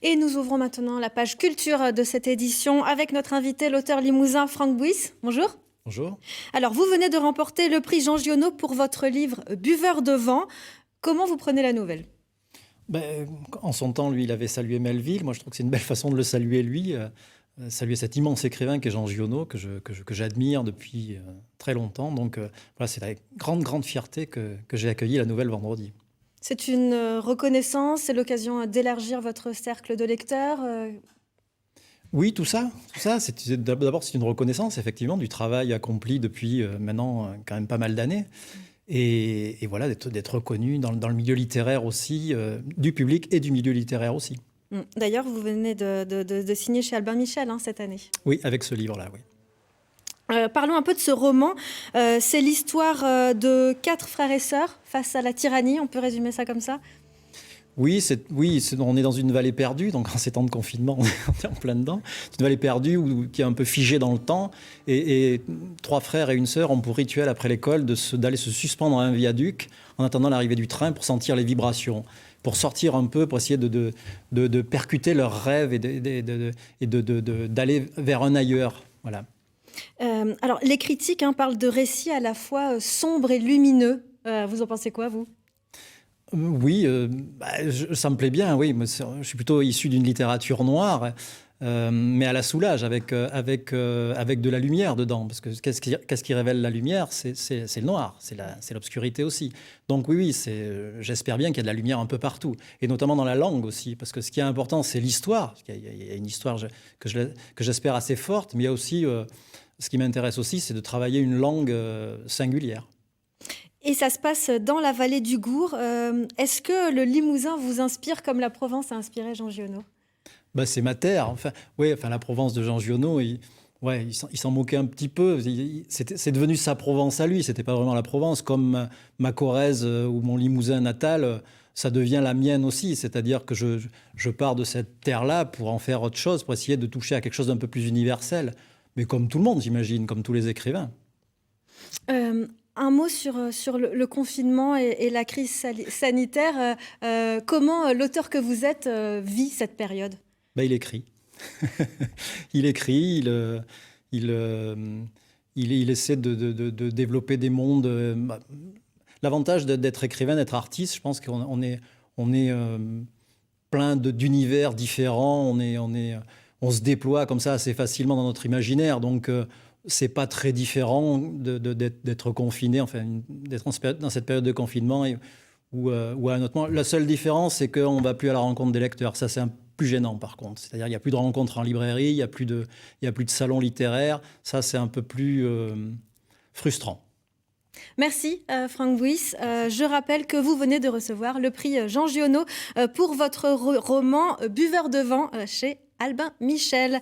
Et nous ouvrons maintenant la page culture de cette édition avec notre invité, l'auteur limousin Franck Bouys. Bonjour. Bonjour. Alors, vous venez de remporter le prix Jean Giono pour votre livre Buveur de vent. Comment vous prenez la nouvelle? En son temps, lui, il avait salué Melville. Moi, je trouve que c'est une belle façon de le saluer, lui. Saluer cet immense écrivain qu'est Jean Giono, que j'admire depuis très longtemps. Donc, voilà, c'est avec grande fierté que j'ai accueilli la nouvelle vendredi. C'est une reconnaissance, c'est l'occasion d'élargir votre cercle de lecteurs. Oui, tout ça, d'abord, c'est une reconnaissance, effectivement, du travail accompli depuis maintenant quand même pas mal d'années. Et voilà, d'être reconnu dans le milieu littéraire aussi, du public et du milieu littéraire aussi. D'ailleurs, vous venez de signer chez Albin Michel cette année. Oui, avec ce livre-là, oui. Parlons un peu de ce roman. C'est l'histoire de 4 frères et sœurs face à la tyrannie, on peut résumer ça comme ça? Oui, on est dans une vallée perdue, donc en ces temps de confinement, on est en plein dedans. C'est une vallée perdue qui est un peu figée dans le temps. Et 3 frères et une sœur ont pour rituel après l'école d'aller se suspendre à un viaduc en attendant l'arrivée du train pour sentir les vibrations, pour sortir un peu, pour essayer de percuter leurs rêves et d'aller vers un ailleurs. Voilà. Alors, les critiques parlent de récits à la fois sombres et lumineux. Vous en pensez quoi, vous? Oui, ça me plaît bien, oui. Je suis plutôt issu d'une littérature noire, mais à la Soulages, avec de la lumière dedans. Parce que qu'est-ce qui révèle la lumière? C'est le noir, c'est l'obscurité aussi. Donc oui, j'espère bien qu'il y a de la lumière un peu partout. Et notamment dans la langue aussi. Parce que ce qui est important, c'est l'histoire. Il y a une histoire que j'espère assez forte, mais il y a aussi, ce qui m'intéresse aussi, c'est de travailler une langue singulière. Et ça se passe dans la vallée du Gour. Est-ce que le Limousin vous inspire comme la Provence a inspiré Jean Giono? C'est ma terre. La Provence de Jean Giono, il s'en moquait un petit peu. C'est devenu sa Provence à lui. C'était pas vraiment la Provence. Comme ma Corrèze ou mon Limousin natal, ça devient la mienne aussi. C'est-à-dire que je pars de cette terre-là pour en faire autre chose, pour essayer de toucher à quelque chose d'un peu plus universel. Mais comme tout le monde, j'imagine, comme tous les écrivains. Un mot sur le confinement et la crise sanitaire. Comment l'auteur que vous êtes vit cette période? Il écrit. Il écrit, il essaie de développer des mondes. L'avantage d'être écrivain, d'être artiste, je pense qu'on est plein d'univers différents. On se déploie comme ça assez facilement dans notre imaginaire. Donc, c'est pas très différent d'être confiné, enfin, d'être dans cette période de confinement ou à un autre moment. La seule différence, c'est qu'on ne va plus à la rencontre des lecteurs. Ça, c'est un plus gênant, par contre. C'est-à-dire qu'il n'y a plus de rencontres en librairie, il n'y a plus de salons littéraires. Ça, c'est un peu plus frustrant. Merci Franck Bouys. Je rappelle que vous venez de recevoir le prix Jean Giono pour votre roman Buveur de vent chez Albin Michel.